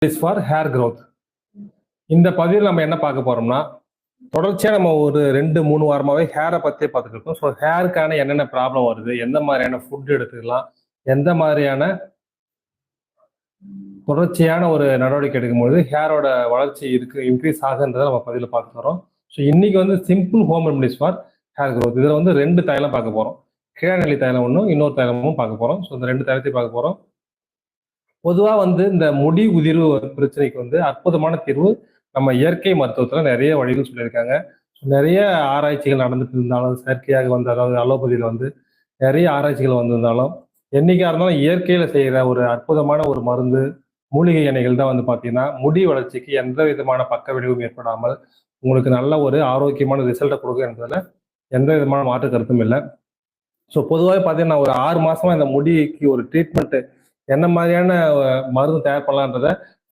Is for hair growth. இந்த பதிவில் நம்ம என்ன பார்க்க போறோம்னா, தொடர்ச்சியா நம்ம ஒரு 2-3 வாரமாவே ஹேரை பத்தியே பார்த்துட்டு இருக்கோம். ஸோ ஹேருக்கான என்னென்ன ப்ராப்ளம் வருது, எந்த மாதிரியான ஃபுட் எடுத்துக்கலாம், எந்த மாதிரியான தொடர்ச்சியான ஒரு நடவடிக்கை எடுக்கும்போது ஹேரோட வளர்ச்சி இன்க்ரீஸ் ஆகுன்றதை நம்ம பதிவில் பார்த்து வரோம். ஸோ இன்னைக்கு வந்து simple home remedies for hair growth. இதில் வந்து 2 தைலம் பார்க்க போறோம். கீழநெல்லி தைலம் ஒன்றும், இன்னொரு தைலமும் பார்க்க போறோம். ஸோ இந்த 2 தைலத்தையும் பார்க்க போறோம். பொதுவாக வந்து இந்த முடி உதிர்வு பிரச்சனைக்கு வந்து அற்புதமான தீர்வு நம்ம இயற்கை மருத்துவத்தில் நிறைய வழிகள் சொல்லியிருக்காங்க. நிறைய ஆராய்ச்சிகள் நடந்துட்டு இருந்தாலும், செயற்கையாக வந்து அதாவது அலோபதியில் வந்து நிறைய ஆராய்ச்சிகள் வந்திருந்தாலும், என்னைக்கா இருந்தாலும் இயற்கையில் செய்கிற ஒரு அற்புதமான ஒரு மருந்து மூலிகை எண்ணெய்கள் தான் வந்து பார்த்தீங்கன்னா முடி வளர்ச்சிக்கு எந்த விதமான பக்க விளைவும் ஏற்படாமல் உங்களுக்கு நல்ல ஒரு ஆரோக்கியமான ரிசல்ட்டை கொடுக்கும் என்பதில் எந்த விதமான மாற்று கருத்தும் இல்லை. ஸோ பொதுவாக பார்த்தீங்கன்னா ஒரு 6 மாசமா இந்த முடிக்கு ஒரு ட்ரீட்மெண்ட் என்ன மாதிரியான மருந்து தயார் பண்ணலான்றத